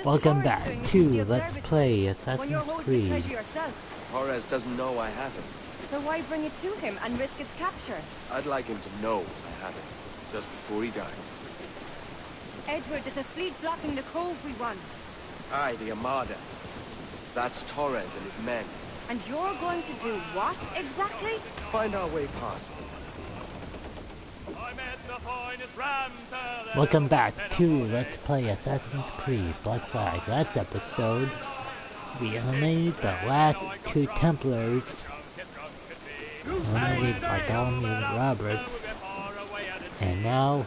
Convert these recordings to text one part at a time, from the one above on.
Welcome back to Let's Play Assassin's Creed. Torres doesn't know I have it. So why bring it to him and risk its capture? I'd like him to know I have it, just before he dies. Edward, there's a fleet blocking the cove we want. Aye, the Armada. That's Torres and his men. And you're going to do what, exactly? Find our way past them. Welcome back to Let's Play Assassin's Creed Black Flag. Last episode, we eliminated the last two Templars. Eliminated Bartholomew Roberts. And now,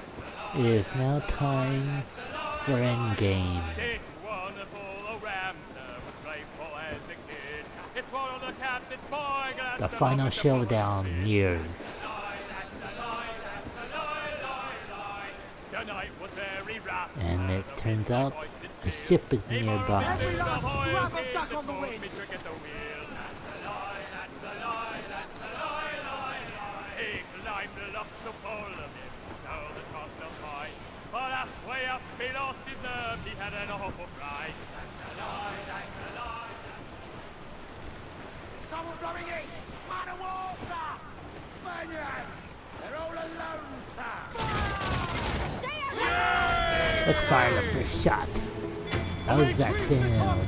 it is now time for endgame. The final showdown nears. And it turns out a ship is nearby. Someone coming in! Man of war, sir! Spaniards! They're all alone, sir! Let's fire the first shot. How's that sound?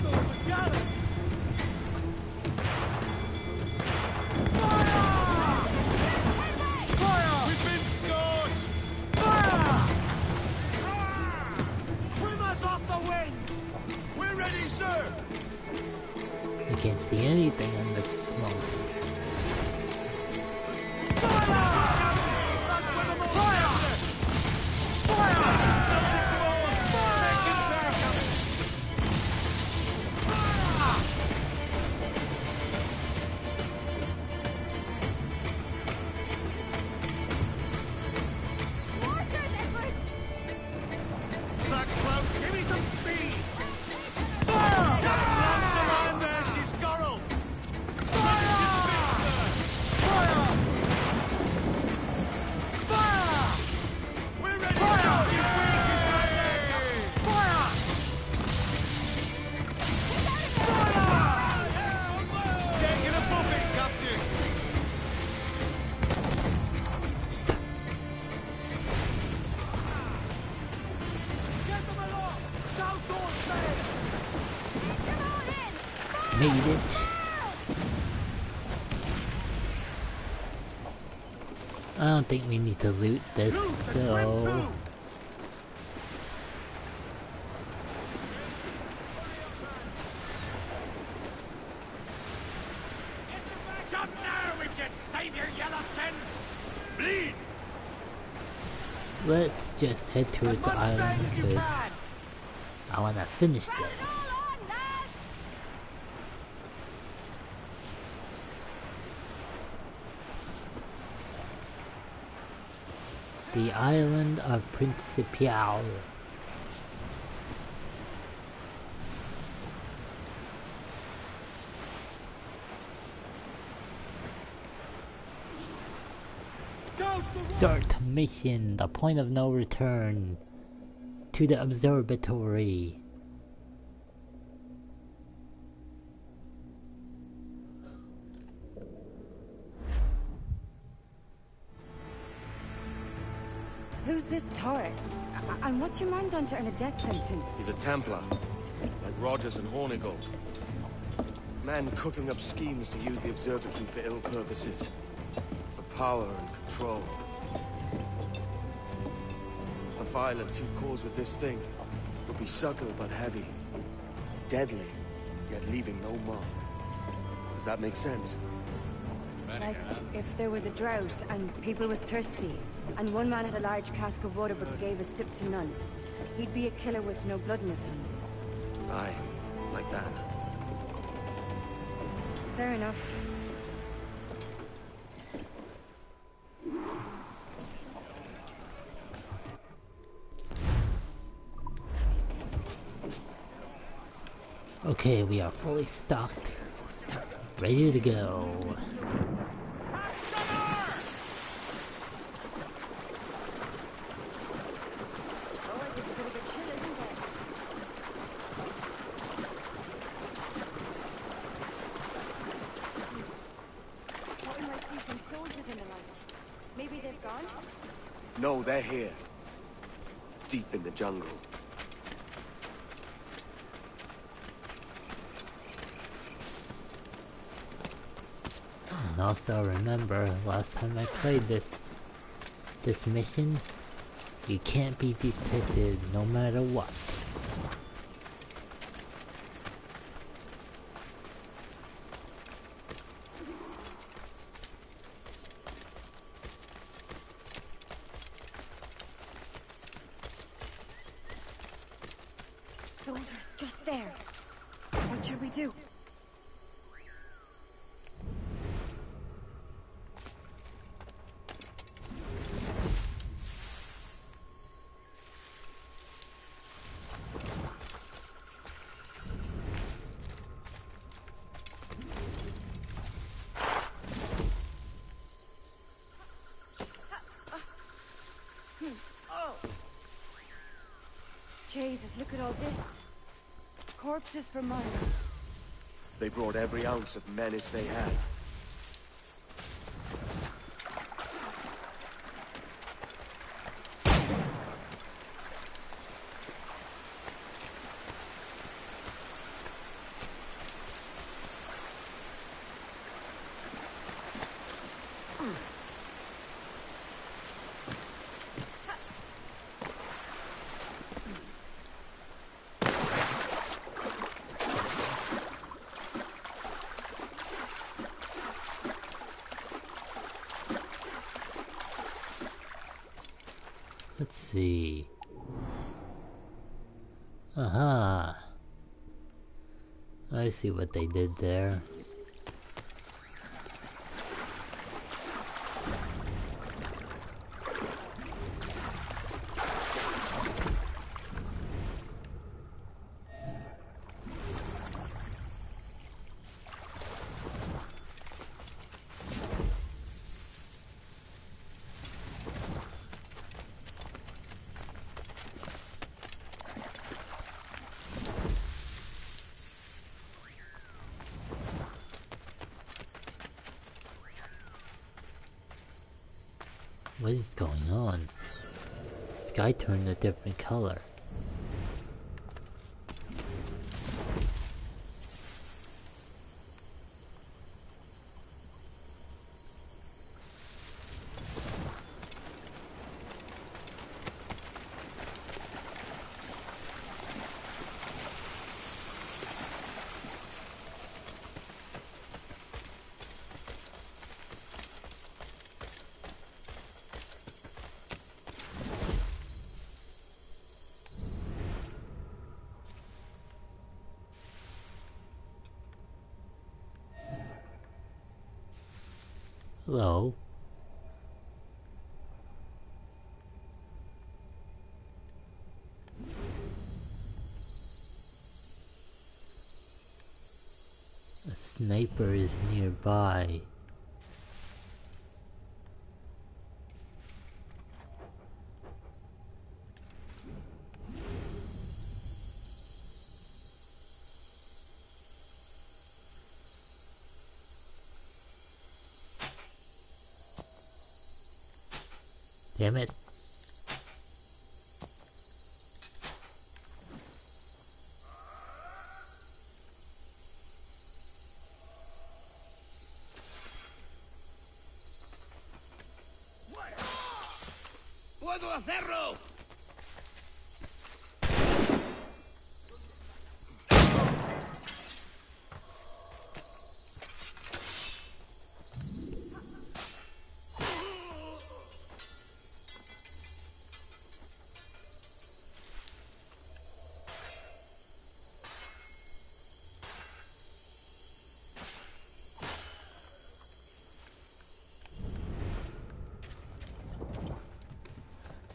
Fire! We've been scorched! Fire! Trim us off the wind! We're ready, sir! You can't see anything in the smoke. Fire! That's where the fire! Fire! Made it. I don't think we need to loot this, so... Let's just head towards the island because I want to finish this. The island of Principial. Start mission, the point of no return to the observatory. Who's this Torres? And what's your man done to earn a death sentence? He's a Templar, like Rogers and Hornigold. Man cooking up schemes to use the observatory for ill purposes. For power and control. The violence you cause with this thing will be subtle but heavy. Deadly, yet leaving no mark. Does that make sense? Like, if there was a drought and people was thirsty, and one man had a large cask of water but gave a sip to none, he'd be a killer with no blood in his hands. Aye, like that. Fair enough. Okay, we are fully stocked. Ready to go. they're here. Deep in the jungle. And also remember, last time I played this mission, you can't be detected no matter what. Soldiers, just there. What should we do? Jesus, look at all this. Corpses for miles. They brought every ounce of menace they had. Let's see. Aha. I see what they did there. What is going on? The sky turned a different color. Hello? A sniper is nearby. Damn it. ¡Puedo hacerlo!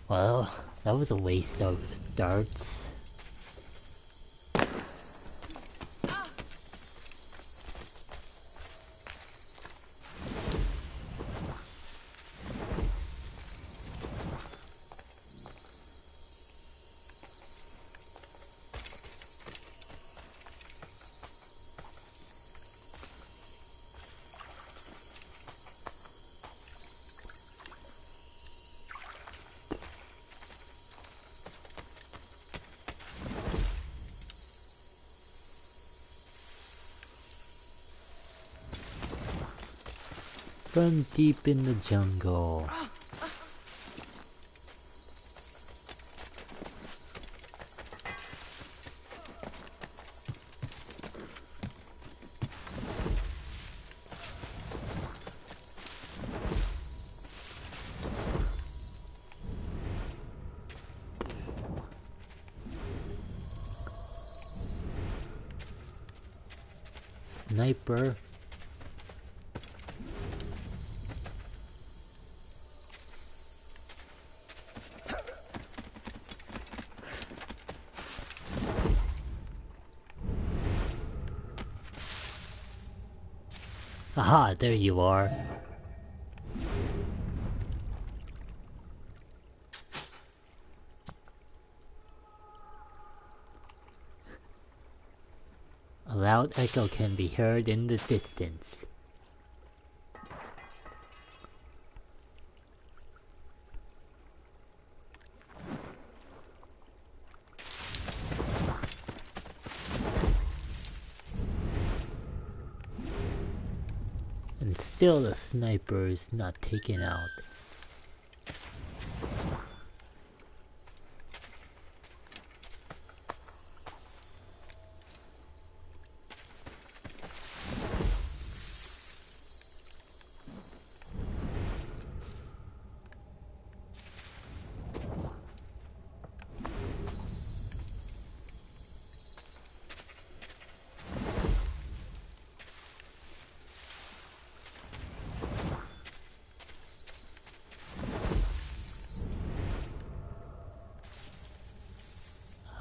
Well, that was a waste of darts. From deep in the jungle. Sniper. Aha, there you are. A loud echo can be heard in the distance. And still the sniper is not taken out.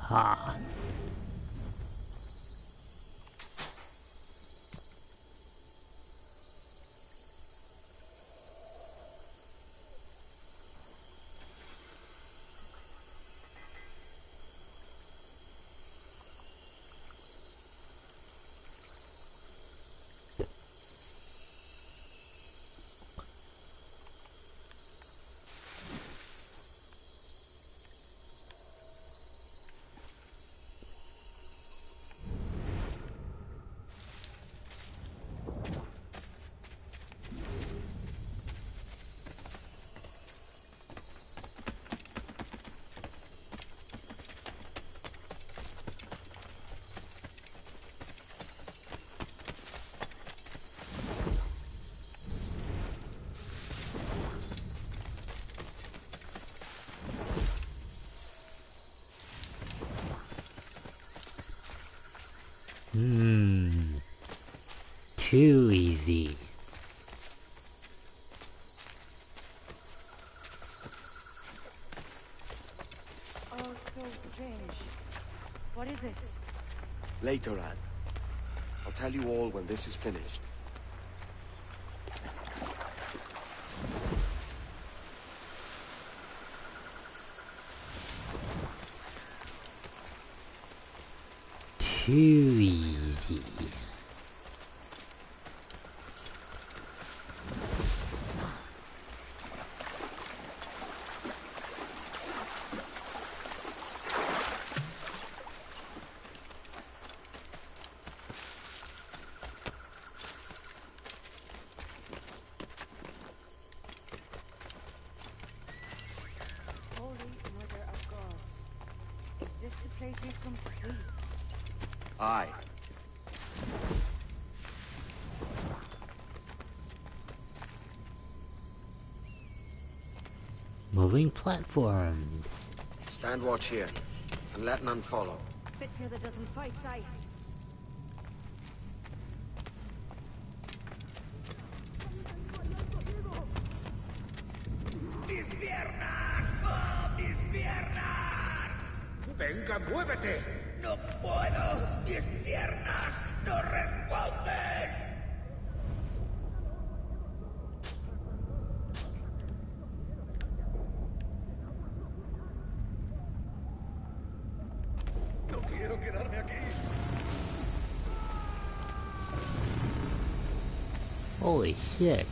Ha! Too easy. Oh, so strange. What is this? Later, Anne. I'll tell you all when this is finished. Too easy. Holy Mother of Gods. Is this the place we've come to see? Aye. Moving platforms. Stand watch here, and let none follow. Fitzmother doesn't fight, sight. ¡Mis piernas! ¡Oh, mis piernas! ¡Venga, muévete! ¡No puedo! ¡Mis piernas no responden! No quiero quedarme aquí. Holy shit.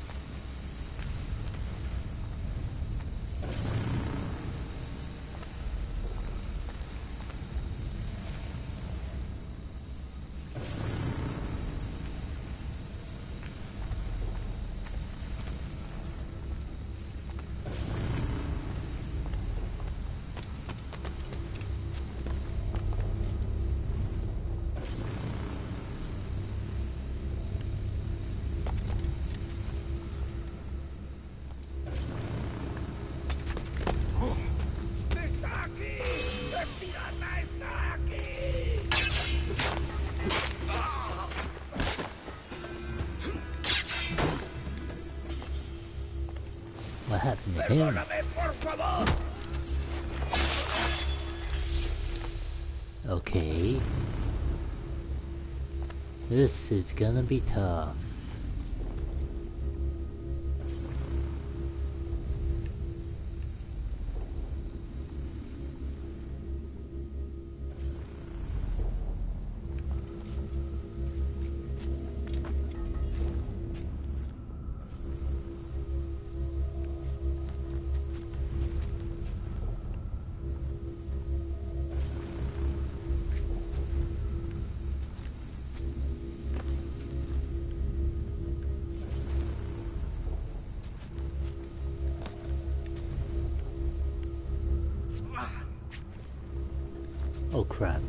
him. Perdóname, por favor. Okay. This is gonna be tough. Oh crap.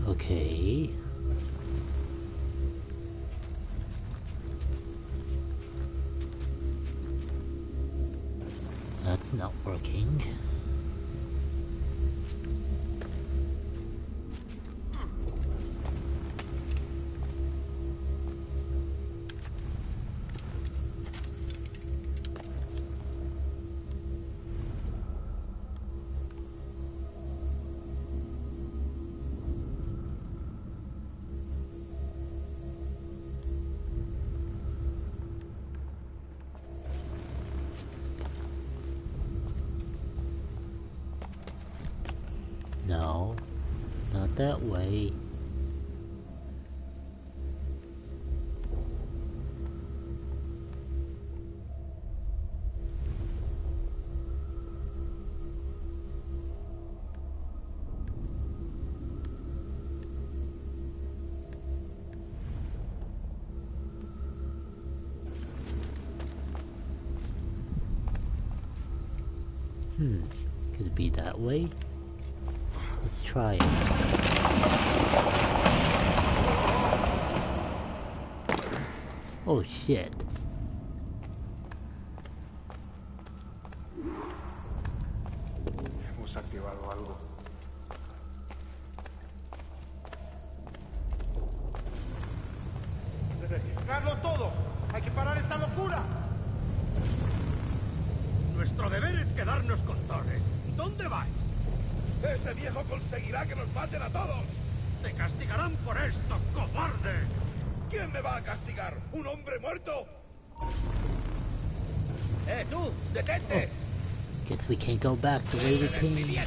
Okay. That's not working. No, not that way. Could it be that way? Let's try it. Oh shit. Hemos activado algo. ¡Registrarlo todo! ¡Hay que parar esta locura! Nuestro deber es quedarnos con Torres. ¿Dónde vais? ¡Ese viejo conseguirá que nos maten a todos! ¡Te castigarán por esto, cobarde! ¿Quién me va a castigar? ¿Un hombre muerto? ¡Tú! ¡Detente! Guess we can't go back the way we came.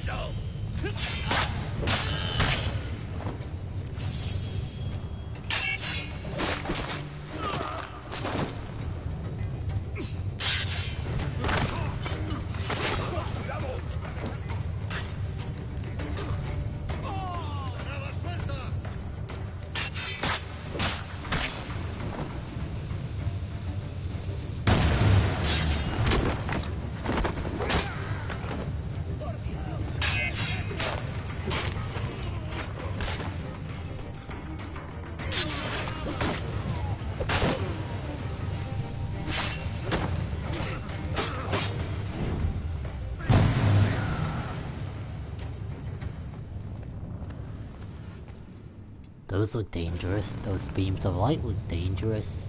Those look dangerous. Those beams of light look dangerous.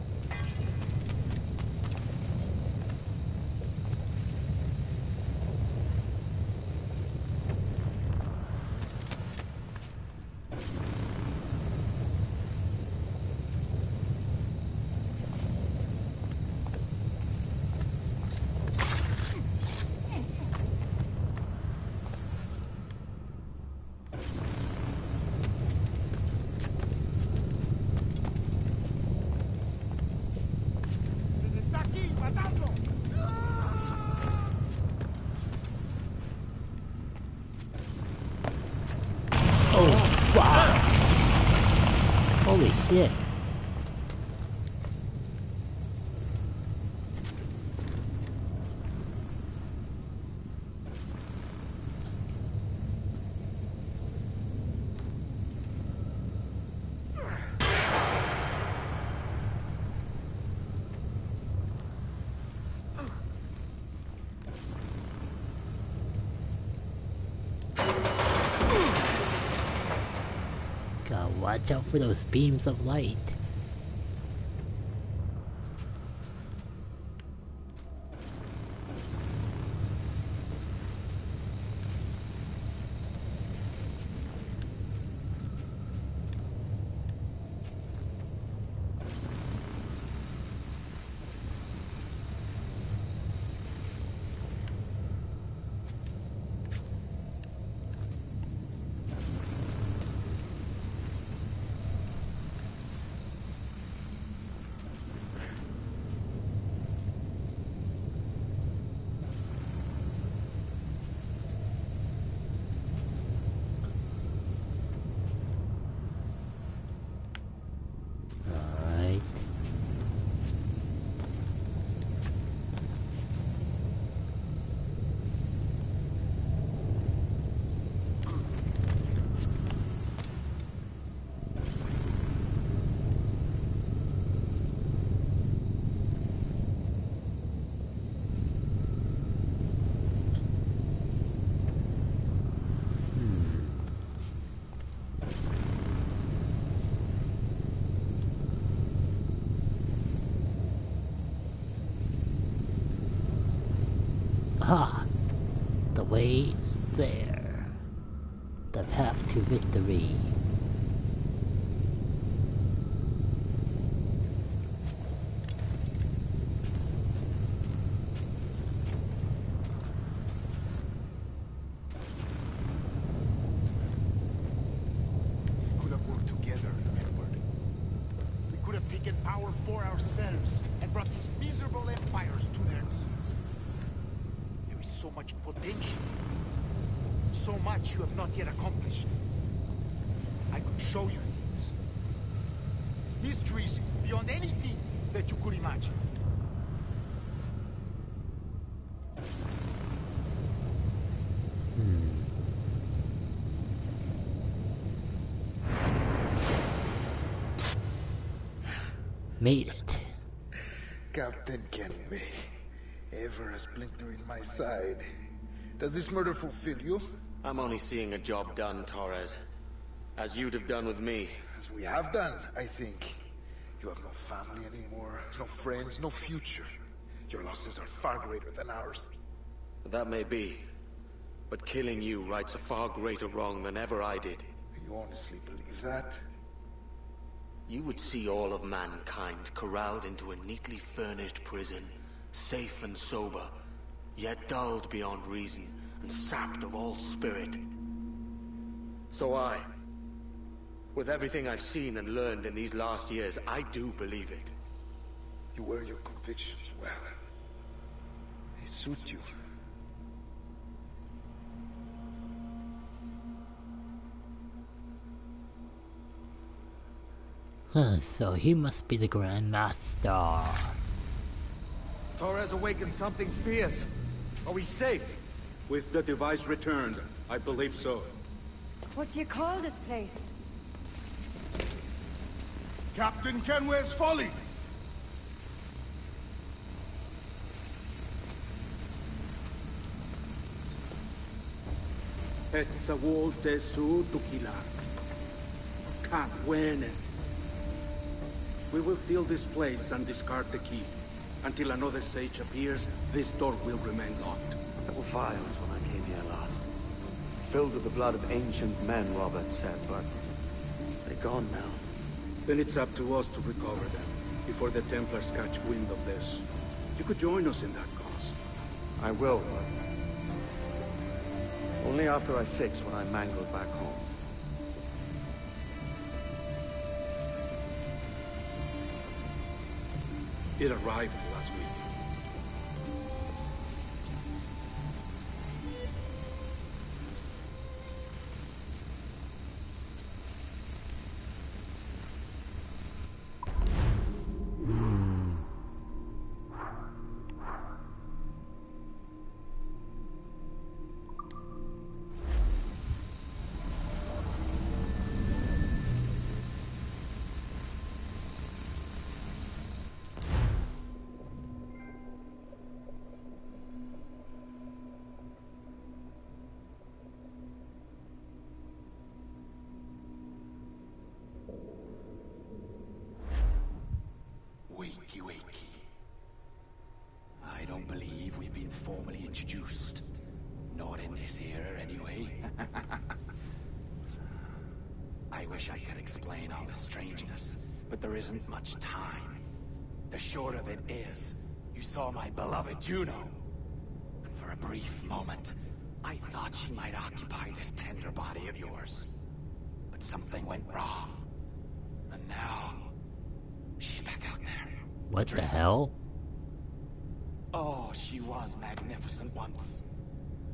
¡Está aquí! ¡Matadlo! Oh, wow! Holy shit. Gotta watch out for those beams of light. Alright. Ah, the way there. The path to victory. We could have worked together, Edward. We could have taken power for ourselves and brought these miserable empires to their knees. There is so much potential. So much you have not yet accomplished. I could show you things. Histories beyond anything that you could imagine. Made it. Captain Kenway, ever a splinter in my side. Does this murder fulfill you? I'm only seeing a job done, Torres. As you'd have done with me. As we have done, I think. You have no family anymore, no friends, no future. Your losses are far greater than ours. That may be. But killing you rights a far greater wrong than ever I did. You honestly believe that? You would see all of mankind corralled into a neatly furnished prison, safe and sober, yet dulled beyond reason and sapped of all spirit. So with everything I've seen and learned in these last years, I do believe it. You wear your convictions well. They suit you. Huh, so he must be the Grand Master. Torres awakened something fierce. Are we safe? With the device returned, I believe so. What do you call this place? Captain Kenway's Folly! Etsawol Tesu Tukilar. When? We will seal this place and discard the key. Until another sage appears, this door will remain locked. There were vials when I came here last. Filled with the blood of ancient men, Robert said, but they're gone now. Then it's up to us to recover them, before the Templars catch wind of this. You could join us in that cause. I will, but only after I fix what I mangled back home. It arrived last week. Wakey, wakey. I don't believe we've been formally introduced. Not in this era, anyway. I wish I could explain all the strangeness, but there isn't much time. The short of it is, you saw my beloved Juno. And for a brief moment, I thought she might occupy this tender body of yours. But something went wrong. And now, she's back out there. What the hell? Oh, she was magnificent once.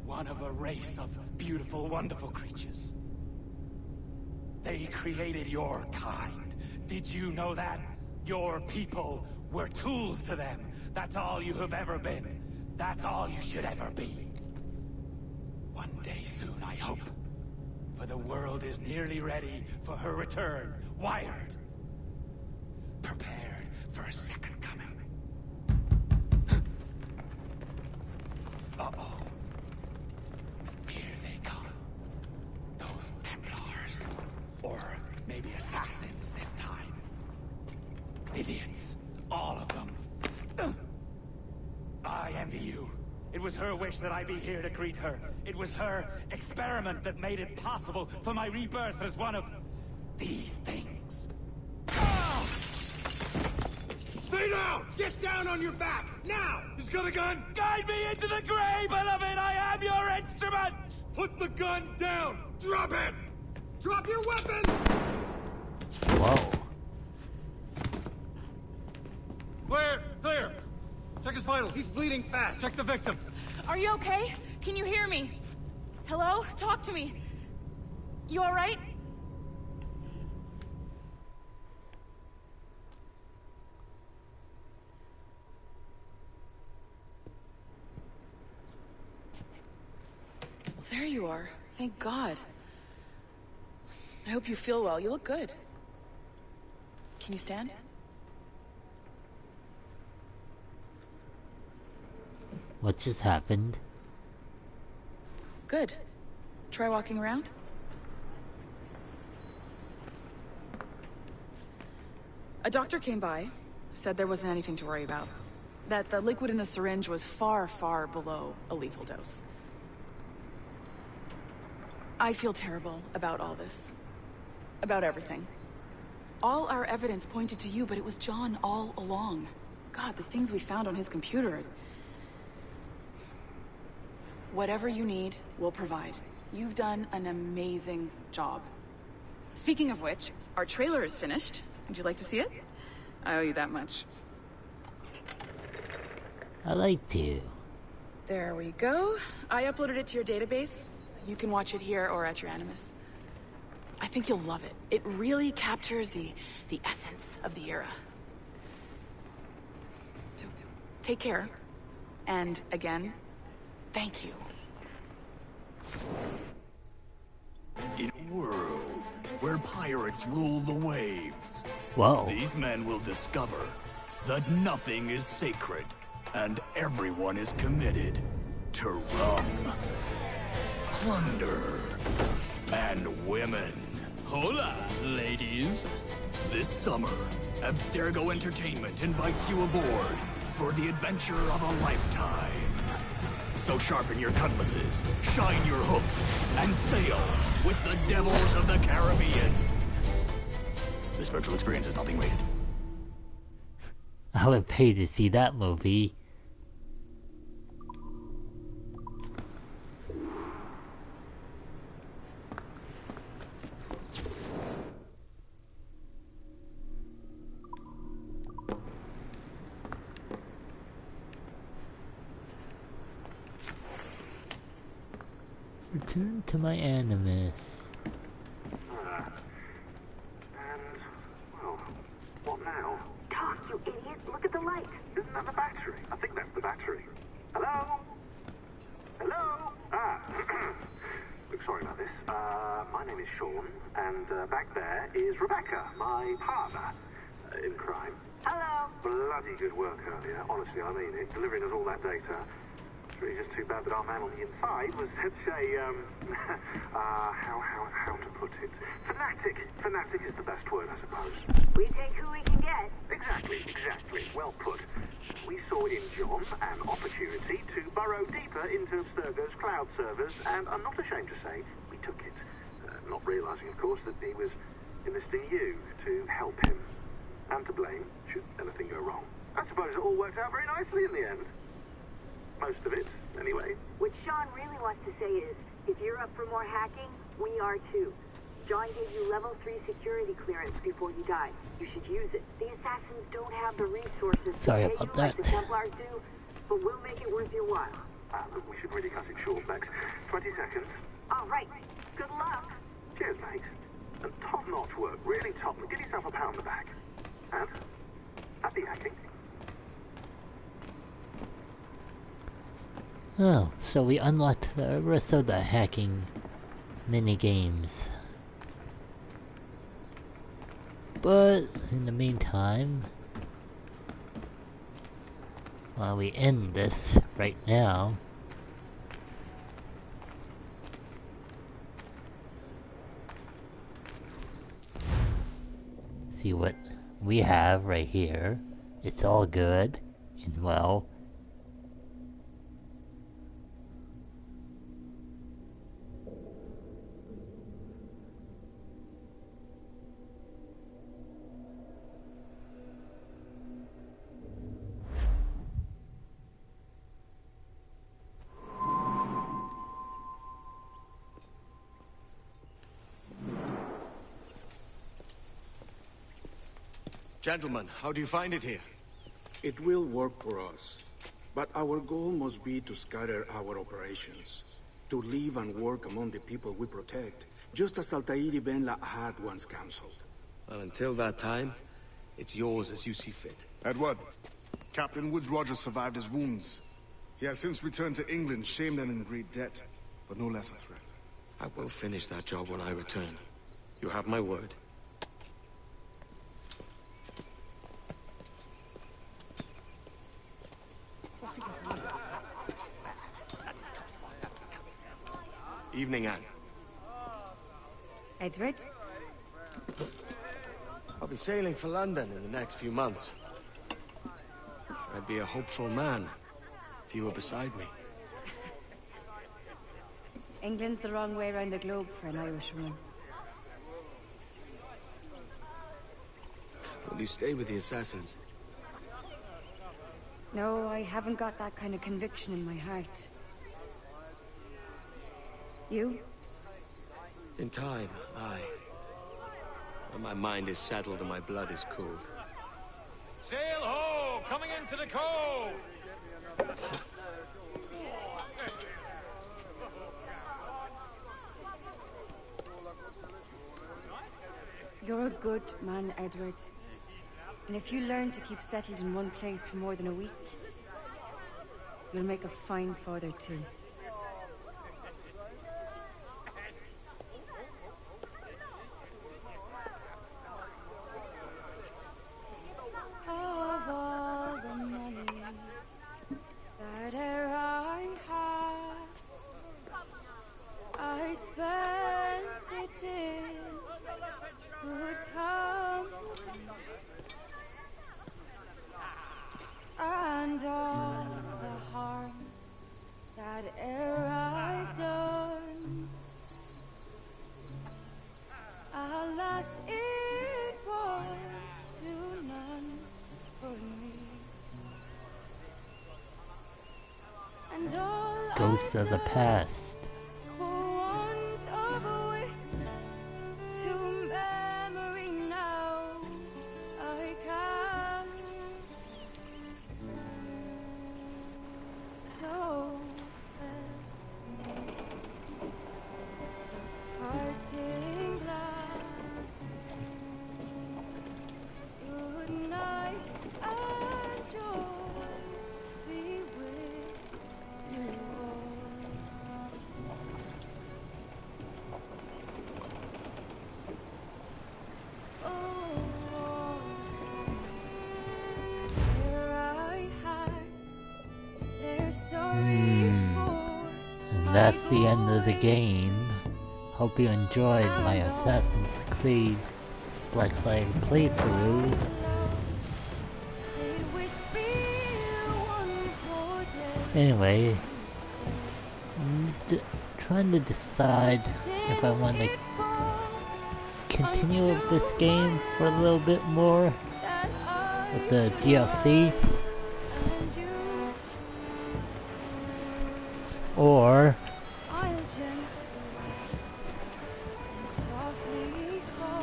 One of a race of beautiful, wonderful creatures. They created your kind. Did you know that? Your people were tools to them. That's all you have ever been. That's all you should ever be. One day soon, I hope. For the world is nearly ready for her return. Wired. Prepared for a second coming. Uh-oh. Here they come. Those Templars. Or maybe assassins this time. Idiots. All of them. I envy you. It was her wish that I be here to greet her. It was her experiment that made it possible for my rebirth as one of these things. Stay down! Get down on your back! Now! He's got a gun! Guide me into the grave, beloved! I am your instrument! Put the gun down! Drop it! Drop your weapon! Whoa. Clear! Clear! Check his vitals. He's bleeding fast. Check the victim. Are you okay? Can you hear me? Hello? Talk to me. You alright? There you are. Thank God. I hope you feel well. You look good. Can you stand? What just happened? Good. Try walking around. A doctor came by, said there wasn't anything to worry about. That the liquid in the syringe was far, far below a lethal dose. I feel terrible about all this. About everything. All our evidence pointed to you, but it was John all along. God, the things we found on his computer. Whatever you need, we'll provide. You've done an amazing job. Speaking of which, our trailer is finished. Would you like to see it? I owe you that much. I like to. There we go. I uploaded it to your database. You can watch it here or at your Animus. I think you'll love it. It really captures the essence of the era. So, take care. And again, thank you. In a world where pirates rule the waves, whoa, these men will discover that nothing is sacred and everyone is committed to rum, plunder, and women. Hola, ladies. This summer, Abstergo Entertainment invites you aboard for the adventure of a lifetime. So sharpen your cutlasses, shine your hooks, and sail with the devils of the Caribbean. This virtual experience is not being rated. I would pay to see that movie. Return to my Animus. Well, what now? Toss, you idiot! Look at the light! Isn't that the battery? I think that's the battery. Hello? Hello? Look, sorry about this. My name is Sean, and back there is Rebecca, my partner in crime. Hello! Bloody good work earlier, honestly, I mean it, delivering us all that data. It's really just too bad that our man on the inside was such a, how to put it? Fanatic. Fanatic is the best word, I suppose. We take who we can get. Exactly. Well put. We saw in John an opportunity to burrow deeper into Abstergo's cloud servers, and I'm not ashamed to say we took it. Not realizing, of course, that he was enlisting you to help him. And to blame, should anything go wrong. I suppose it all worked out very nicely in the end. Most of it, anyway. What Sean really wants to say is, if you're up for more hacking, we are too. John gave you level 3 security clearance before you died. You should use it. The assassins don't have the resources to pay you like the Templars do, but we'll make it worth your while. Look, we should really cut it short, Max. 20 seconds. All right. Good luck. Cheers, mate. And top-notch work. Really top. Give yourself a pat on the back. And happy hacking. Oh, so we unlocked the rest of the hacking mini-games. But in the meantime, while we end this right now, see what we have right here. It's all good and well. Gentlemen, how do you find it here? It will work for us. But our goal must be to scatter our operations. To live and work among the people we protect, just as Altair ibn La'ad once counseled. Well, until that time, it's yours as you see fit. Edward, Captain Woods Rogers survived his wounds. He has since returned to England, shamed and in great debt, but no less a threat. I will finish that job when I return. You have my word. Evening, Anne. Edward? I'll be sailing for London in the next few months. I'd be a hopeful man if you were beside me. England's the wrong way around the globe for an Irishwoman. Will you stay with the assassins? No, I haven't got that kind of conviction in my heart. You? In time, aye. When my mind is settled and my blood is cooled. Sail ho! Coming into the cove! You're a good man, Edward. And if you learn to keep settled in one place for more than a week, you'll make a fine father too. Of all the money that I have, I spent it in Ghosts of the past. And that's the end of the game. Hope you enjoyed my Assassin's Creed Black Flag playthrough. Anyway, trying to decide if I want to continue with this game for a little bit more with the DLC, or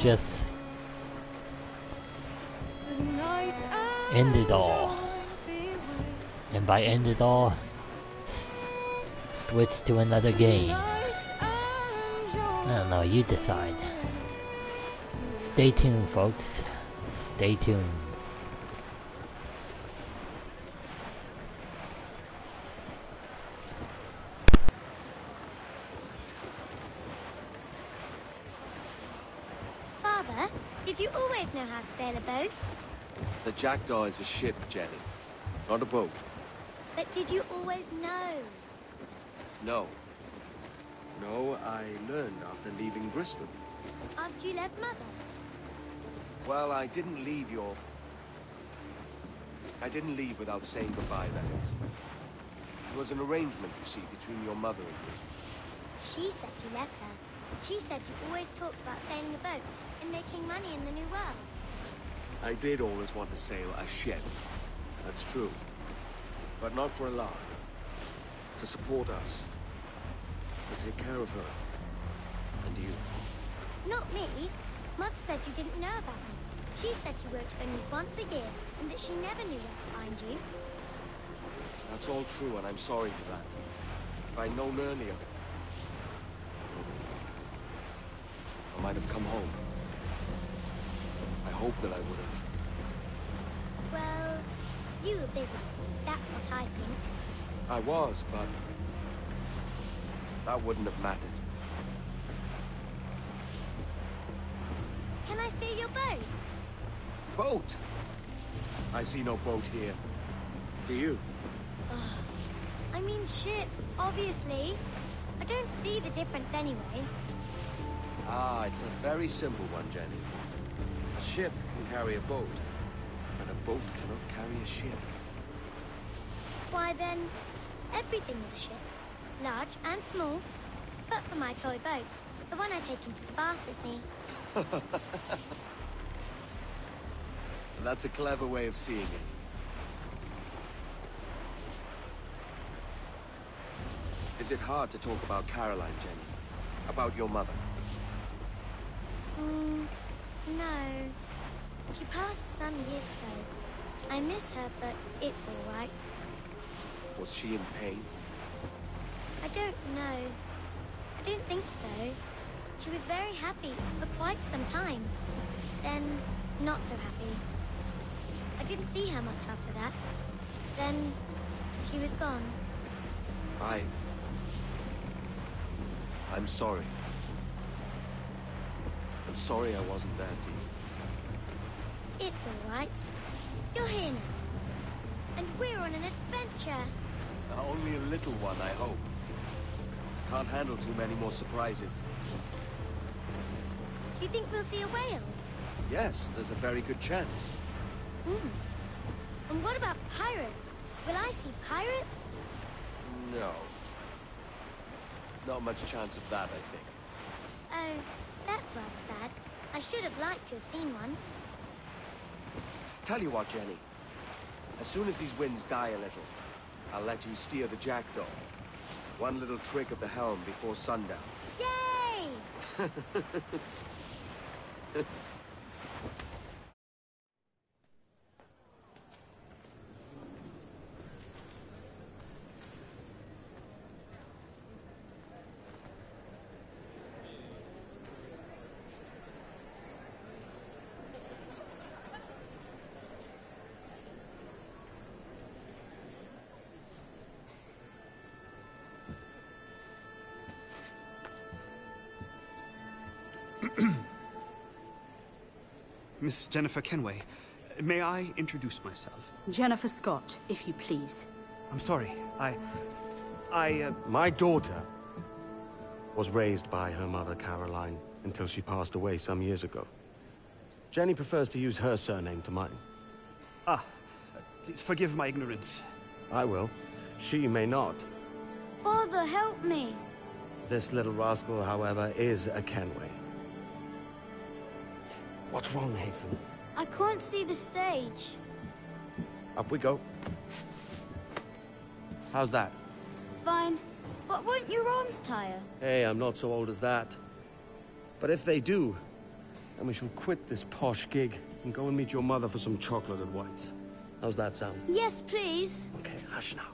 just end it all. And by end it all, switch to another game. I don't know, you decide. Stay tuned, folks. Stay tuned. Father, did you always know how to sail a boat? The Jackdaw is a ship, Jenny. Not a boat. But did you always know? No. No, I learned after leaving Bristol. After you left Mother? Well, I didn't leave without saying goodbye, that is. It was an arrangement, you see, between your mother and me. She said you left her. She said you always talked about sailing a boat and making money in the New World. I did always want to sail a ship. That's true. But not for a lark. To support us. To take care of her. And you. Not me. Mother said you didn't know about me. She said you worked only once a year, and that she never knew where to find you. That's all true, and I'm sorry for that. If I'd known earlier, I might have come home. I hope that I would have. Well, you were busy. That's what I think. I was, but that wouldn't have mattered. Can I steal your boat? Boat? I see no boat here. Do you? I mean ship, obviously. I don't see the difference anyway. Ah, it's a very simple one, Jenny. A ship can carry a boat, but a boat cannot carry a ship. Why then, everything is a ship. Large and small. But for my toy boat, the one I take into the bath with me. That's a clever way of seeing it. Is it hard to talk about Caroline, Jenny? About your mother? No. She passed some years ago. I miss her, but it's all right. Was she in pain? I don't know. I don't think so. She was very happy for quite some time. Then, not so happy. I didn't see her much after that. Then, she was gone. I'm sorry. I'm sorry I wasn't there for you. It's all right. You're here now. And we're on an adventure. Only a little one, I hope. Can't handle too many more surprises. Do you think we'll see a whale? Yes, there's a very good chance. And what about pirates? Will I see pirates? No. Not much chance of that, I think. Oh, that's rather sad. I should have liked to have seen one. Tell you what, Jenny. As soon as these winds die a little, I'll let you steer the Jackdaw. One little trick at the helm before sundown. Yay! Miss Jennifer Kenway, may I introduce myself? Jennifer Scott, if you please. I'm sorry, My daughter was raised by her mother, Caroline, until she passed away some years ago. Jenny prefers to use her surname to mine. Please forgive my ignorance. I will. She may not. Father, help me. This little rascal, however, is a Kenway. What's wrong, Hafen? I can't see the stage. Up we go. How's that? Fine. But won't your arms tire? Hey, I'm not so old as that. But if they do, then we shall quit this posh gig and go and meet your mother for some chocolate and whites. How's that sound? Yes, please. Okay, hush now.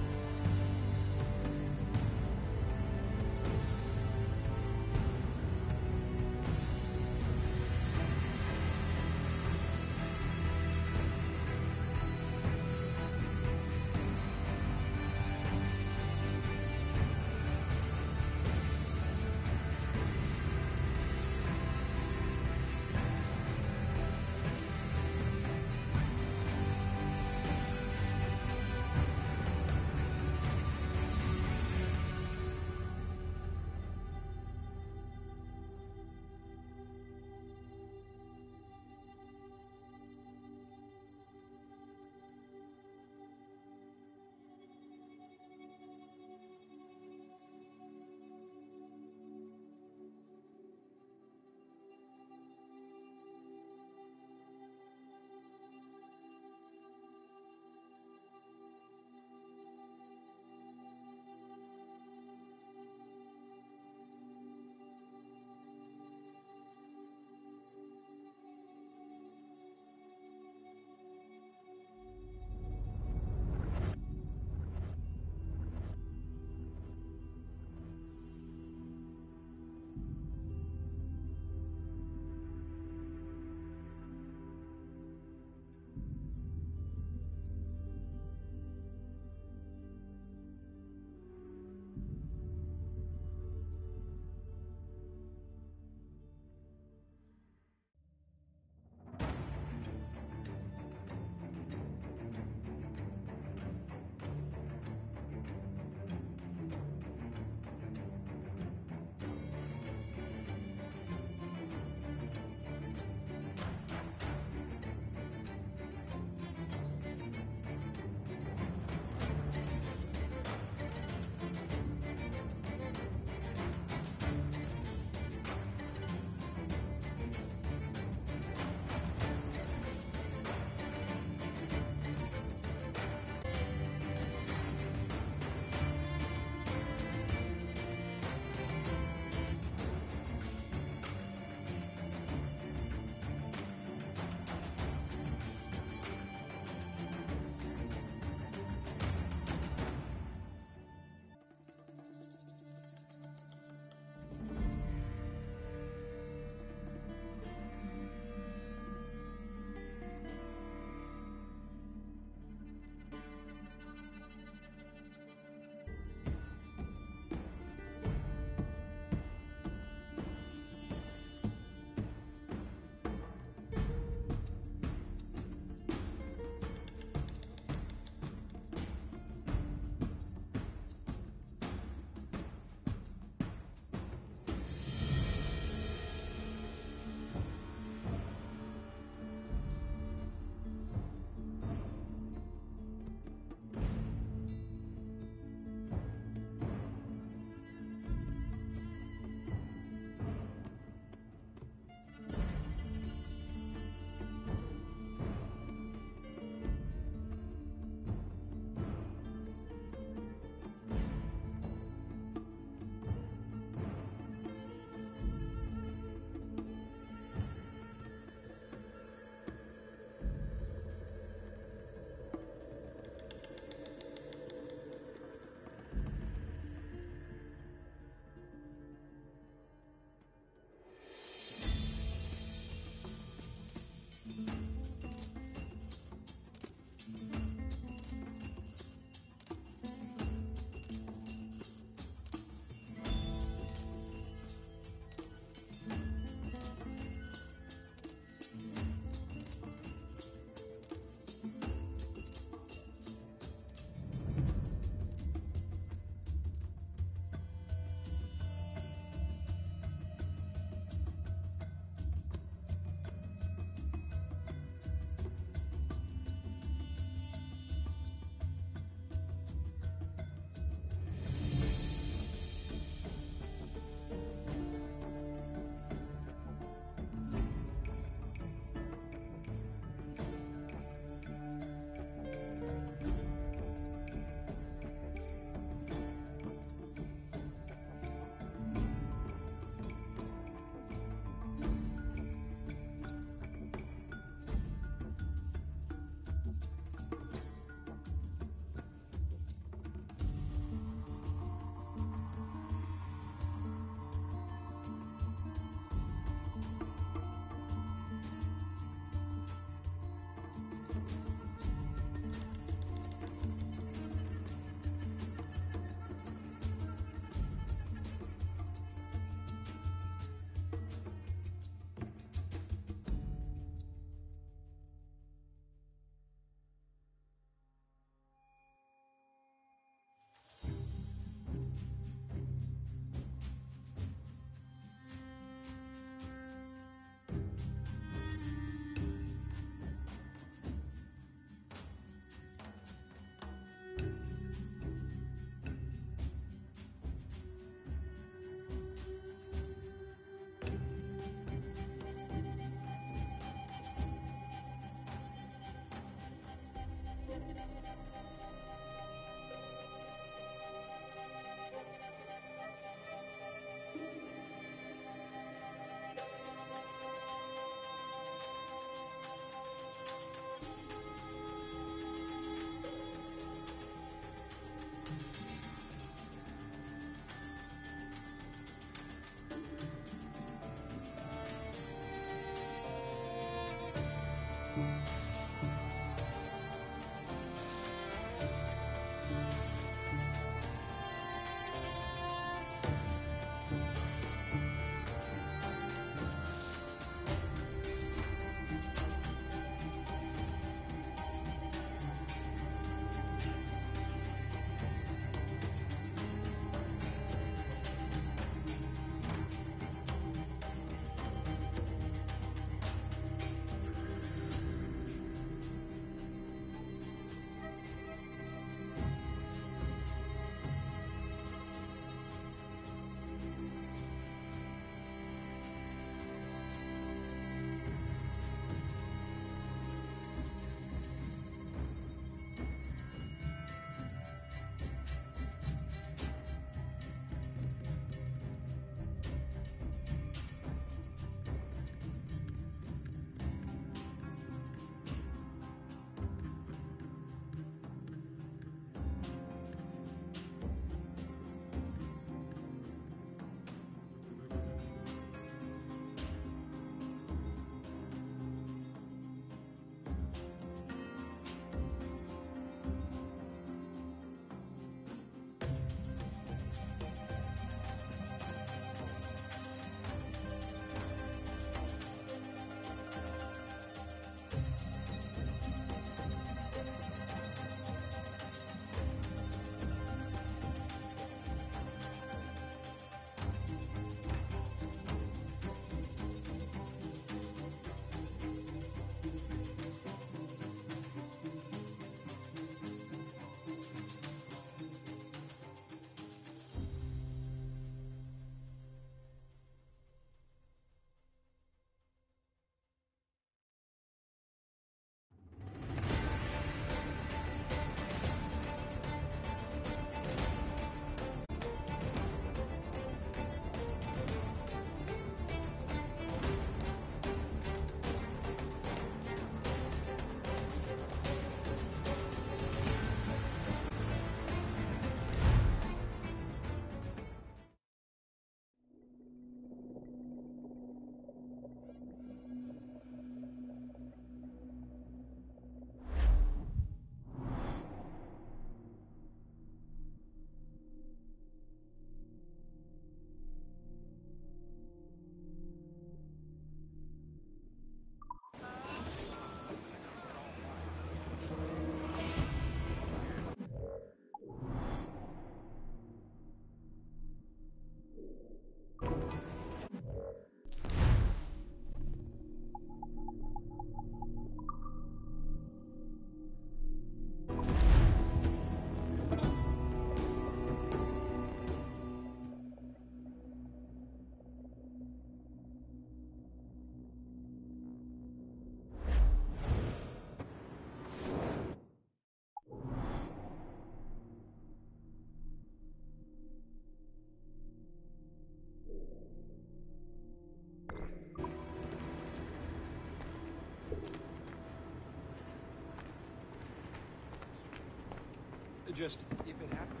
Just, if it happens...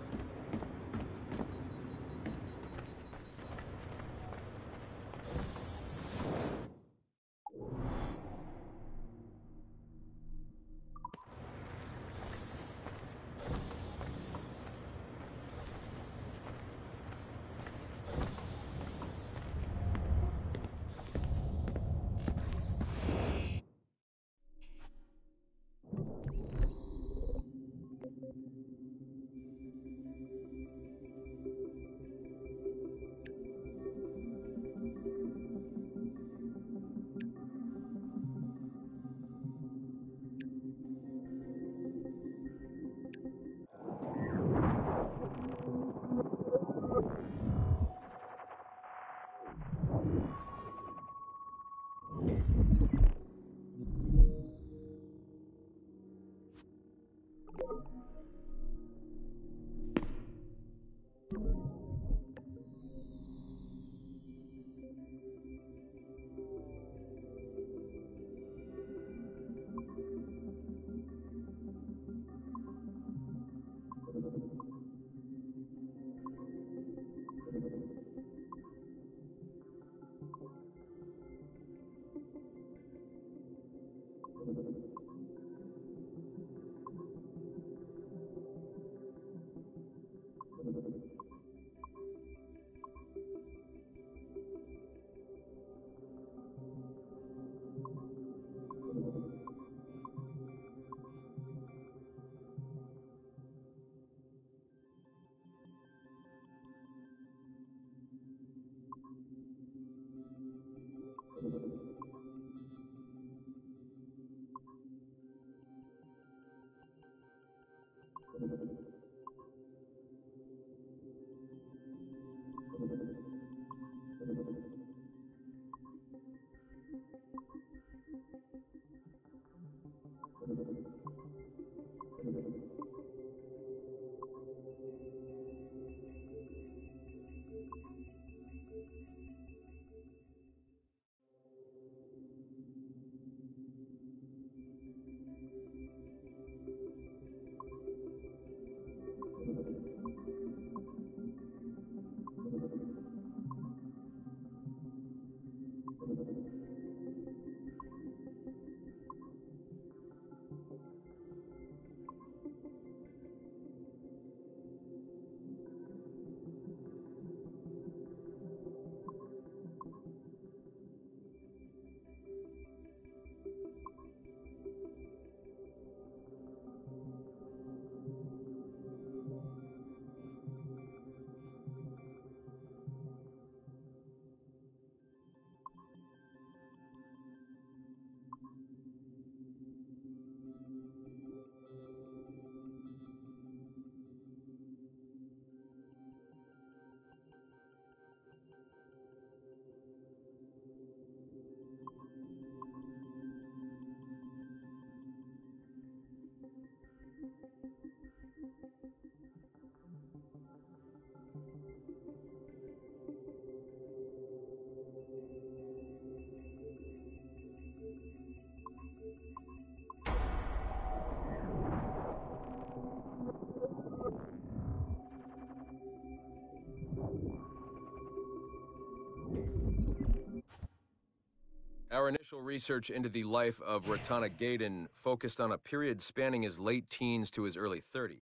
Our initial research into the life of Ratana Gaiden focused on a period spanning his late teens to his early 30s.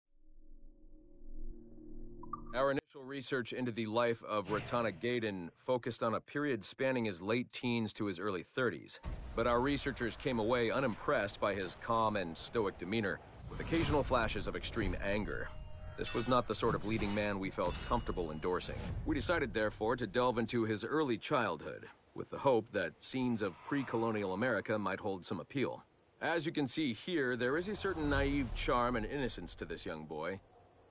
Our initial research into the life of Ratana Gaiden focused on a period spanning his late teens to his early 30s, but our researchers came away unimpressed by his calm and stoic demeanor, with occasional flashes of extreme anger. This was not the sort of leading man we felt comfortable endorsing. We decided, therefore, to delve into his early childhood, with the hope that scenes of pre-colonial America might hold some appeal. As you can see here, there is a certain naive charm and innocence to this young boy.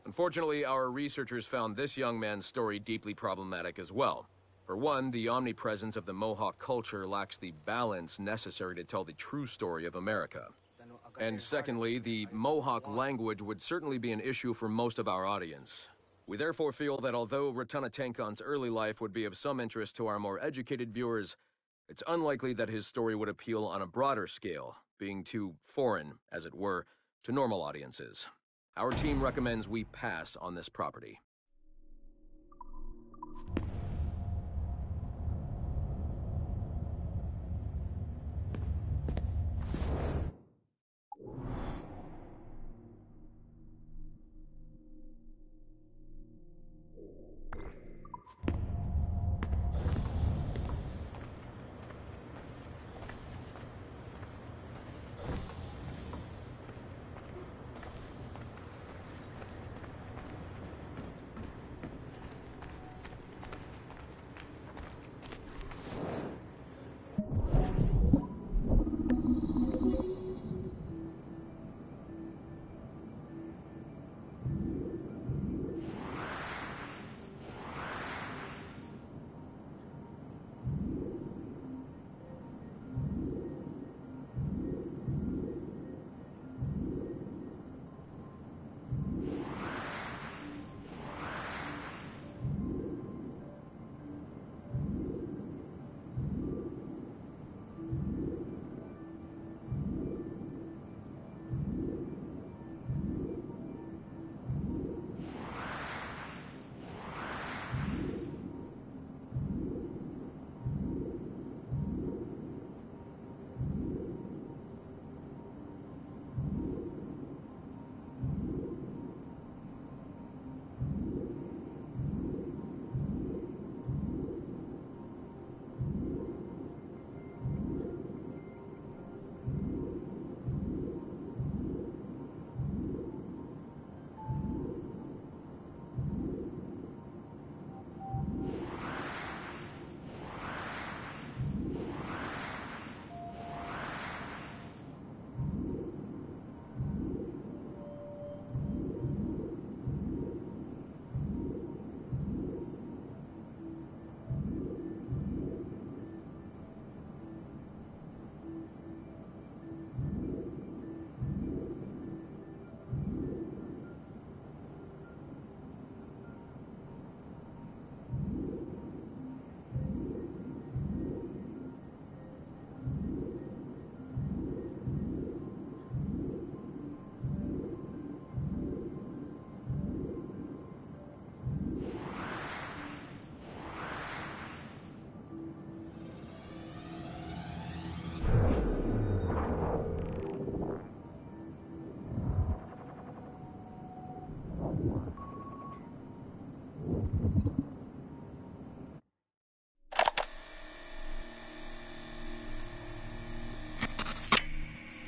Unfortunately, our researchers found this young man's story deeply problematic as well. For one, the omnipresence of the Mohawk culture lacks the balance necessary to tell the true story of America. And secondly, the Mohawk language would certainly be an issue for most of our audience. We therefore feel that although Ratana Tenkon's early life would be of some interest to our more educated viewers, it's unlikely that his story would appeal on a broader scale, being too foreign, as it were, to normal audiences. Our team recommends we pass on this property.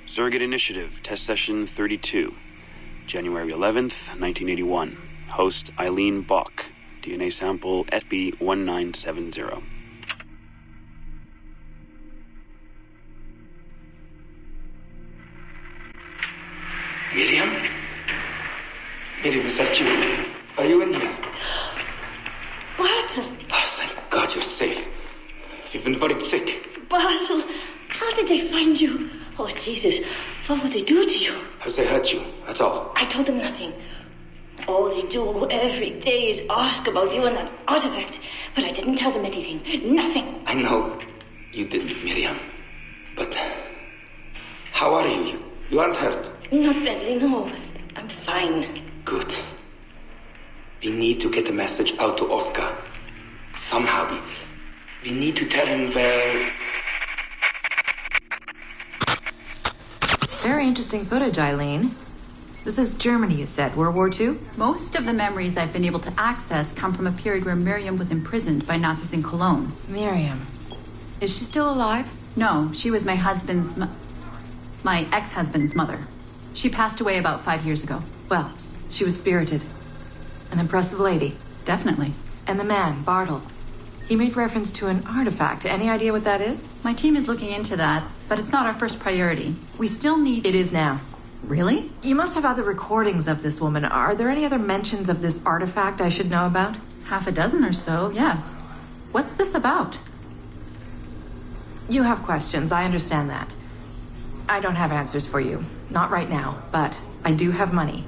Surrogate Initiative, Test Session 32, January 11th, 1981. Host Eileen Bach, DNA sample SB1970. Miriam? Miriam, is that you? Are you in here? Bartle! Oh, thank God you're safe. You've been very sick. Bartle, how did they find you? Oh, Jesus, what would they do to you? Has they hurt you at all? I told them nothing. All they do every day is ask about you and that artifact. But I didn't tell them anything. Nothing. I know you didn't, Miriam. But how are you? You aren't hurt? Not badly, no. I'm fine. Good. We need to get the message out to Oscar. Somehow. We need to tell him where... Very interesting footage, Eileen. This is Germany, you said. World War II? Most of the memories I've been able to access come from a period where Miriam was imprisoned by Nazis in Cologne. Miriam. Is she still alive? No, she was my husband's... my ex-husband's mother. She passed away about 5 years ago. Well, she was spirited. An impressive lady. Definitely. And the man, Bartle. He made reference to an artifact. Any idea what that is? My team is looking into that, but it's not our first priority. We still need... It is now. Really? You must have other recordings of this woman. Are there any other mentions of this artifact I should know about? Half a dozen or so, yes. What's this about? You have questions, I understand that. I don't have answers for you. Not right now, but I do have money.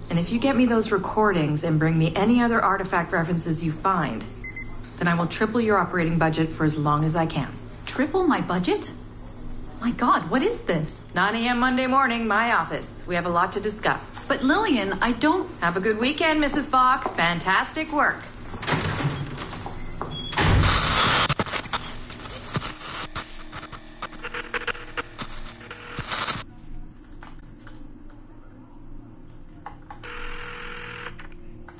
And if you get me those recordings and bring me any other artifact references you find, then I will triple your operating budget for as long as I can. Triple my budget? My God, what is this? 9 a.m. Monday morning, my office. We have a lot to discuss. But Lillian, I don't... Have a good weekend, Mrs. Bach. Fantastic work.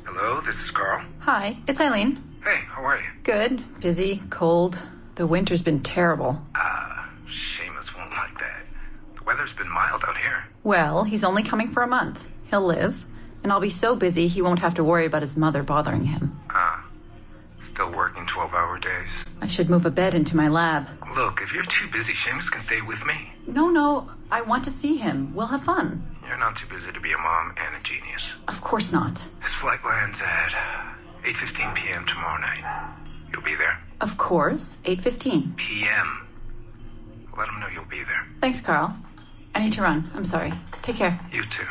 Hello, this is Carl. Hi, it's Eileen. Hey, how are you? Good. Busy. Cold. The winter's been terrible. Seamus won't like that. The weather's been mild out here. Well, he's only coming for a month. He'll live. And I'll be so busy he won't have to worry about his mother bothering him. Still working 12-hour days. I should move a bed into my lab. Look, if you're too busy, Seamus can stay with me. No, I want to see him. We'll have fun. You're not too busy to be a mom and a genius. Of course not. His flight lands at 8:15 p.m. tomorrow night. You'll be there? Of course. 8:15 p.m. Let him know you'll be there. Thanks, Carl. I need to run. I'm sorry. Take care. You too.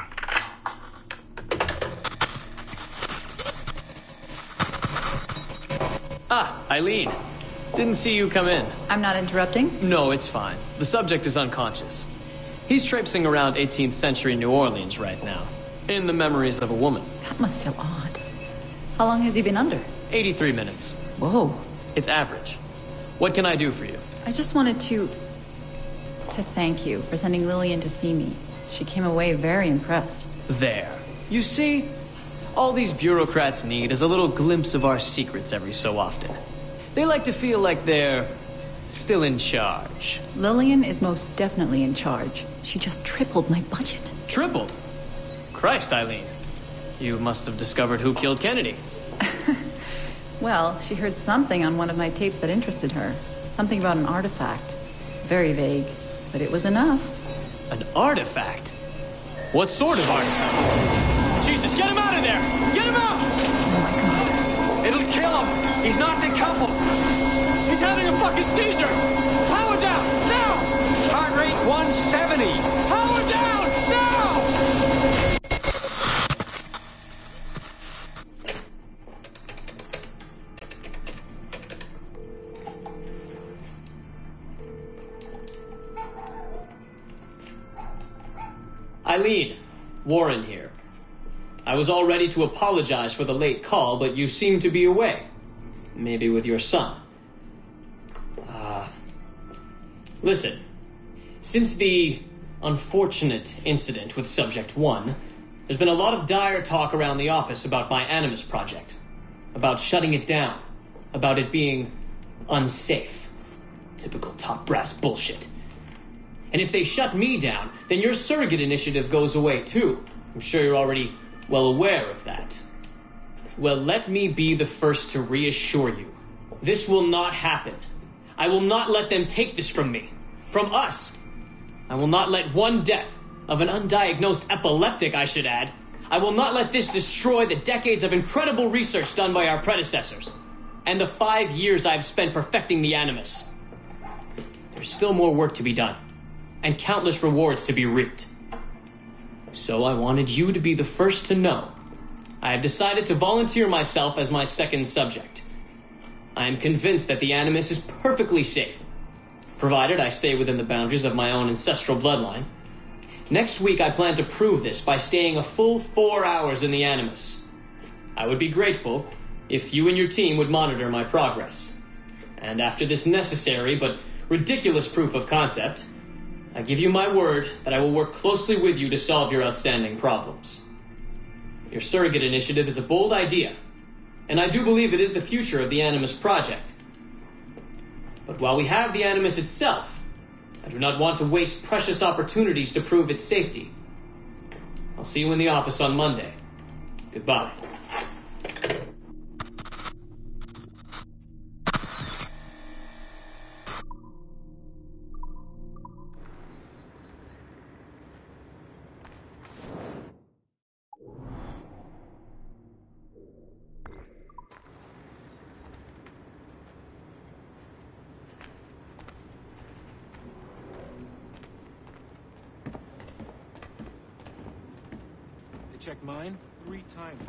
Eileen. Didn't see you come in. I'm not interrupting? No, it's fine. The subject is unconscious. He's traipsing around 18th century New Orleans right now, in the memories of a woman. That must feel odd. How long has he been under? 83 minutes. Whoa. It's average. What can I do for you? I just wanted to thank you for sending Lillian to see me. She came away very impressed. There. You see, all these bureaucrats need is a little glimpse of our secrets every so often. They like to feel like they're still in charge. Lillian is most definitely in charge. She just tripled my budget. Tripled? Christ, Eileen. You must have discovered who killed Kennedy. Well, she heard something on one of my tapes that interested her. Something about an artifact. Very vague, but it was enough. An artifact? What sort of artifact? Jesus, get him out of there! Get him out! Oh my God. It'll kill him! He's not decoupled! He's having a fucking seizure! Power down! Now! Heart rate 170! Power down! Now! Eileen, Warren here. I was all ready to apologize for the late call, but you seem to be away. Maybe with your son. Listen. Since the unfortunate incident with Subject 1, there's been a lot of dire talk around the office about my Animus project. About shutting it down. About it being unsafe. Typical top brass bullshit. And if they shut me down, then your surrogate initiative goes away too. I'm sure you're already well aware of that. Well, let me be the first to reassure you. This will not happen. I will not let them take this from me. From us. I will not let one death of an undiagnosed epileptic, I should add. I will not let this destroy the decades of incredible research done by our predecessors. And the 5 years I've spent perfecting the Animus. There's still more work to be done. And countless rewards to be reaped. So I wanted you to be the first to know. I have decided to volunteer myself as my second subject. I am convinced that the Animus is perfectly safe, provided I stay within the boundaries of my own ancestral bloodline. Next week I plan to prove this by staying a full 4 hours in the Animus. I would be grateful if you and your team would monitor my progress. And after this necessary but ridiculous proof of concept, I give you my word that I will work closely with you to solve your outstanding problems. Your surrogate initiative is a bold idea, and I do believe it is the future of the Animus project. But while we have the Animus itself, I do not want to waste precious opportunities to prove its safety. I'll see you in the office on Monday. Goodbye. Check mine 3 times.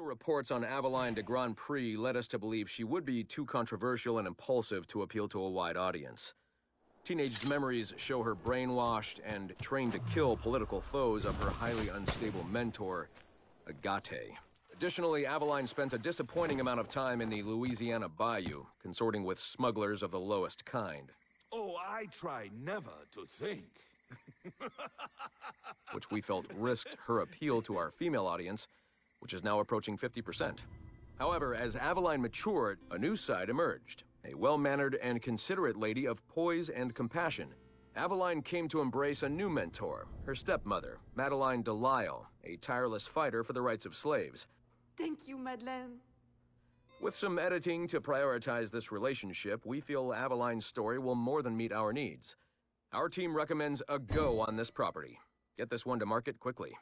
Initial reports on Aveline de Grand Prix led us to believe she would be too controversial and impulsive to appeal to a wide audience. Teenage memories show her brainwashed and trained to kill political foes of her highly unstable mentor, Agate. Additionally, Aveline spent a disappointing amount of time in the Louisiana Bayou, consorting with smugglers of the lowest kind. Oh, I try never to think. Which we felt risked her appeal to our female audience, which is now approaching 50%. However, as Aveline matured, a new side emerged. A well-mannered and considerate lady of poise and compassion. Aveline came to embrace a new mentor, her stepmother, Madeline Delisle, a tireless fighter for the rights of slaves. Thank you, Madeleine. With some editing to prioritize this relationship, we feel Aveline's story will more than meet our needs. Our team recommends a go on this property. Get this one to market quickly.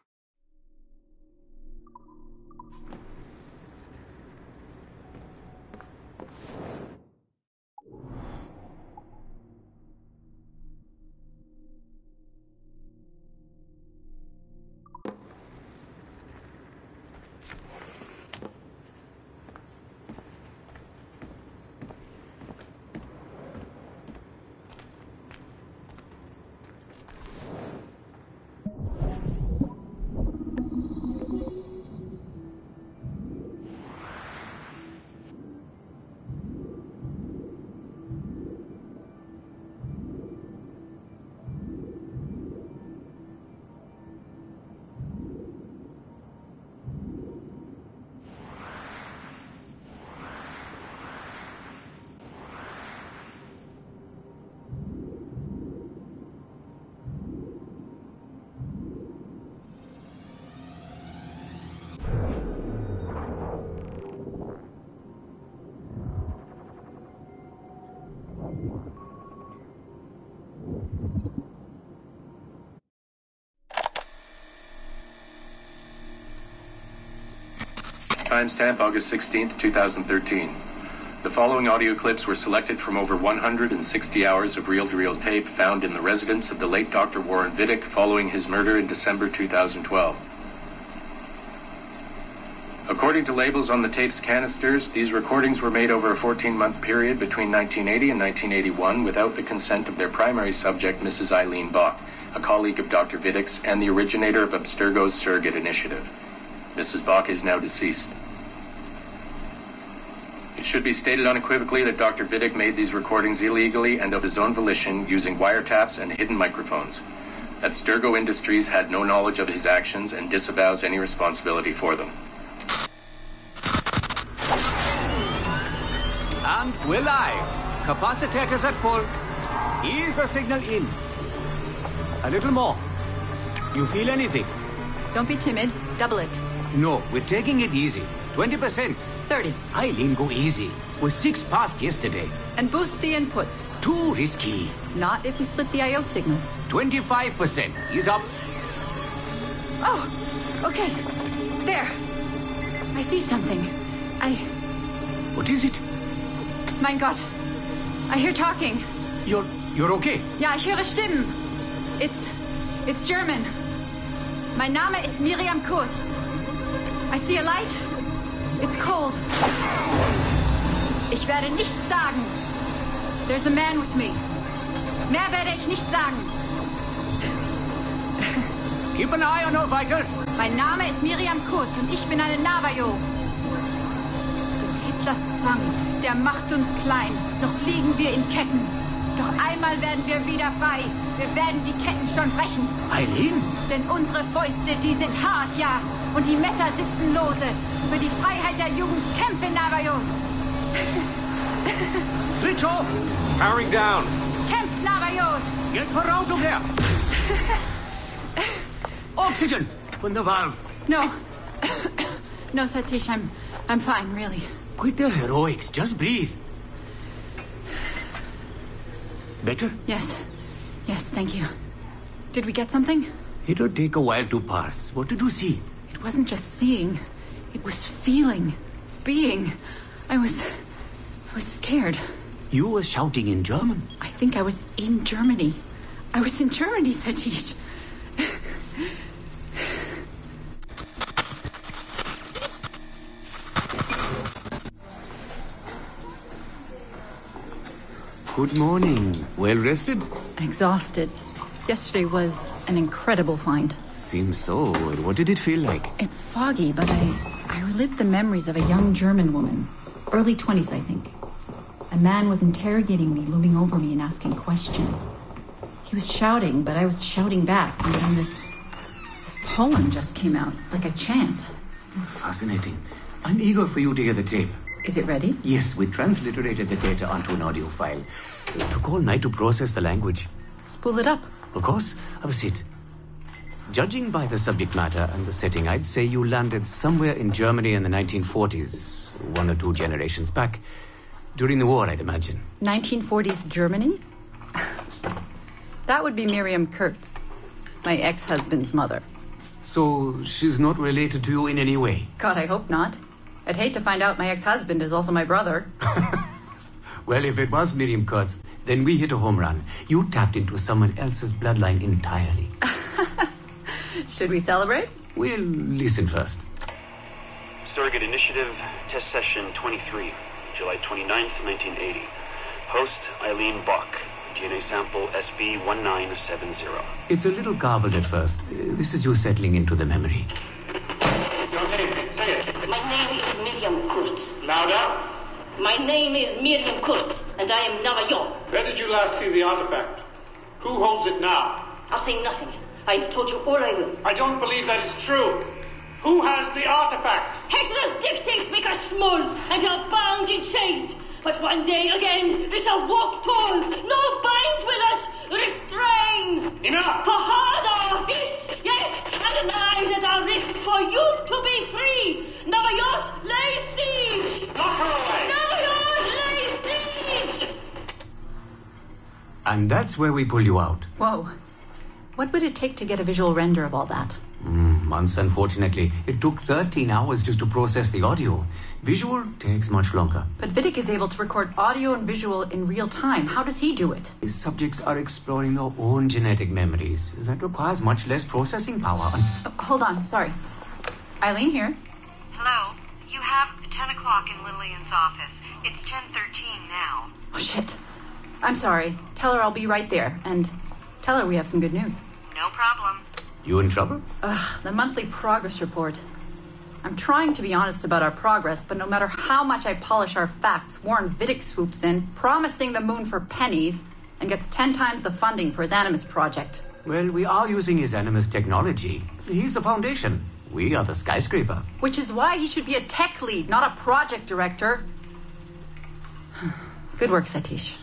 Timestamp August 16th, 2013. The following audio clips were selected from over 160 hours of reel-to-reel tape found in the residence of the late Dr. Warren Vidic following his murder in December 2012. According to labels on the tape's canisters, these recordings were made over a 14-month period between 1980 and 1981 without the consent of their primary subject, Mrs. Eileen Bach, a colleague of Dr. Vidic's and the originator of Abstergo's surrogate initiative. Mrs. Bach is now deceased. It should be stated unequivocally that Dr. Vidic made these recordings illegally and of his own volition using wiretaps and hidden microphones. Abstergo Industries had no knowledge of his actions and disavows any responsibility for them. And we're live. Capacitors at full. Ease the signal in. A little more. You feel anything? Don't be timid. Double it. No, we're taking it easy. 20%. 30. Eileen, go easy. We're 6 past yesterday. And boost the inputs. Too risky. Not if we split the I.O. signals. 25%. Ease up. Oh, okay. There. I see something. What is it? Mein Gott. I hear talking. You're okay? Ja, ich höre Stimmen. It's German. Mein Name ist Miriam Kurz. I see a light. It's cold. Ich werde nichts sagen. There's a man with me. Mehr werde ich nicht sagen. Keep an eye on our vitals. Mein Name ist Miriam Kurz und ich bin eine Navajo. Des Hitlers Zwang, der macht uns klein. Noch liegen wir in Ketten. Doch einmal werden wir wieder frei. Wir werden die Ketten schon brechen. Eileen? Denn unsere Fäuste, die sind hart, ja. Und die Messer sitzen lose. Für die Freiheit der Jugend kämpfen Navajos. Switch off. Powering down. Kämpft Navajos. Get Peralto there. Oxygen from the valve. No. No, Satish, I'm fine, really. Quit the heroics. Just breathe. Better? Yes, thank you. Did we get something? It'll take a while to parse. What did you see? It wasn't just seeing. It was feeling. Being. I was scared. You were shouting in German? I think I was in Germany. I was in Germany, Satish. Good morning. Well rested? Exhausted. Yesterday was an incredible find. Seems so. What did it feel like? It's foggy, but I relived the memories of a young German woman. Early 20s, I think. A man was interrogating me, looming over me and asking questions. He was shouting, but I was shouting back. And then this poem just came out, like a chant. Fascinating. I'm eager for you to hear the tape. Is it ready? Yes, we transliterated the data onto an audio file. It took all night to process the language. Spool it up. Of course. Have a seat. Judging by the subject matter and the setting, I'd say you landed somewhere in Germany in the 1940s, 1 or 2 generations back. During the war, I'd imagine. 1940s Germany? That would be Miriam Kurtz, my ex-husband's mother. So she's not related to you in any way? God, I hope not. I'd hate to find out my ex-husband is also my brother. Well, if it was Miriam Kurtz, then we hit a home run. You tapped into someone else's bloodline entirely. Should we celebrate? We'll listen first. Surrogate Initiative, Test Session 23, July 29th, 1980. Host, Eileen Bach. DNA sample SB1970. It's a little garbled at first. This is you settling into the memory. Your name, say it. My name is Miriam Kurtz. Louder. My name is Miriam Kurtz, and I am Navajo. Where did you last see the artifact? Who holds it now? I'll say nothing. I've told you all I will. I don't believe that is true. Who has the artifact? Hitler's dictates make us small, and are bound in chains. But one day again, we shall walk tall. No binds with us. Restrain. Enough. For hard our fists, yes, and knives at our wrists for you to be free. Navajos lay siege. Knock her away. Navajos lay siege. And that's where we pull you out. Whoa. What would it take to get a visual render of all that? Months, unfortunately. It took 13 hours just to process the audio. Visual takes much longer. But Vidic is able to record audio and visual in real time. How does he do it? His subjects are exploring their own genetic memories. That requires much less processing power. Hold on, sorry. Eileen here. Hello. You have 10 o'clock in Lillian's office. It's 10:13 now. Oh, shit. I'm sorry. Tell her I'll be right there. And tell her we have some good news. No problem. You in trouble? The monthly progress report. I'm trying to be honest about our progress, but no matter how much I polish our facts, Warren Vidic swoops in, promising the moon for pennies, and gets 10 times the funding for his Animus project. Well, we are using his Animus technology. He's the foundation. We are the skyscraper. Which is why he should be a tech lead, not a project director. Good work, Satish.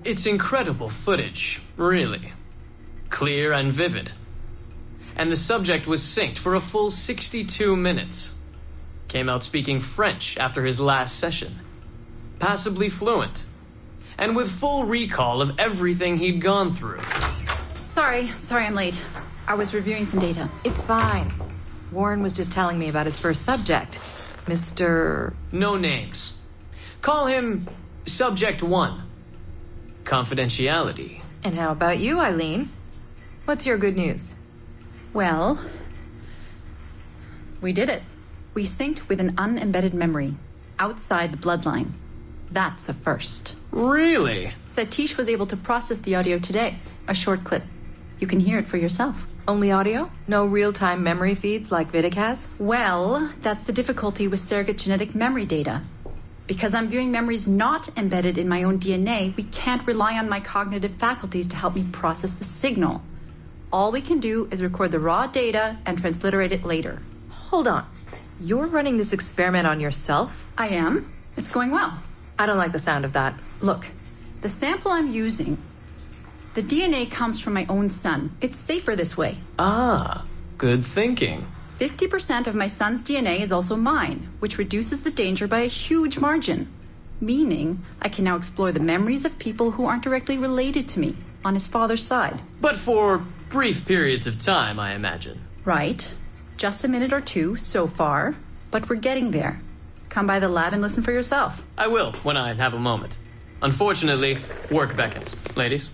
It's incredible footage, really. Clear and vivid. And the subject was synced for a full 62 minutes. Came out speaking French after his last session. Passably fluent. And with full recall of everything he'd gone through. Sorry I'm late. I was reviewing some data. It's fine. Warren was just telling me about his first subject. Mr... No names. Call him Subject 1. Confidentiality. And how about you, Eileen? What's your good news? Well, we did it. We synced with an unembedded memory outside the bloodline. That's a first. Really? Satish was able to process the audio today. A short clip. You can hear it for yourself. Only audio? No real-time memory feeds like Vidic has? Well, that's the difficulty with surrogate genetic memory data. Because I'm viewing memories not embedded in my own DNA, we can't rely on my cognitive faculties to help me process the signal. All we can do is record the raw data and transliterate it later. Hold on. You're running this experiment on yourself? I am. It's going well. I don't like the sound of that. Look, the sample I'm using, the DNA comes from my own son. It's safer this way. Ah, good thinking. 50% of my son's DNA is also mine, which reduces the danger by a huge margin. Meaning, I can now explore the memories of people who aren't directly related to me on his father's side. But for brief periods of time, I imagine. Right. Just a minute or two so far, but we're getting there. Come by the lab and listen for yourself. I will, when I have a moment. Unfortunately, work beckons. Ladies?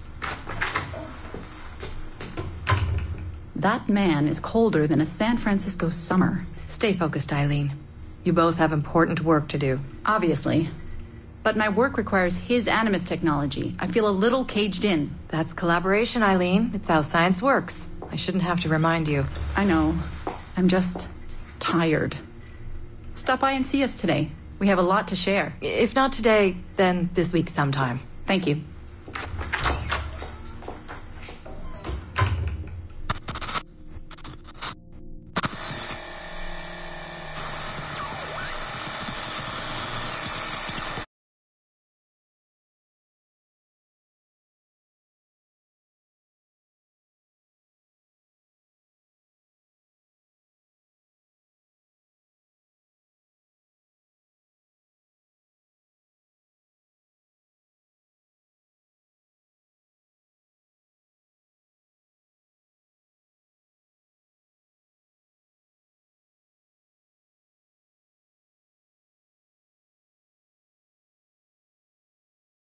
That man is colder than a San Francisco summer. Stay focused, Eileen. You both have important work to do. Obviously. But my work requires his Animus technology. I feel a little caged in. That's collaboration, Eileen. It's how science works. I shouldn't have to remind you. I know. I'm just tired. Stop by and see us today. We have a lot to share. If not today, then this week sometime. Thank you.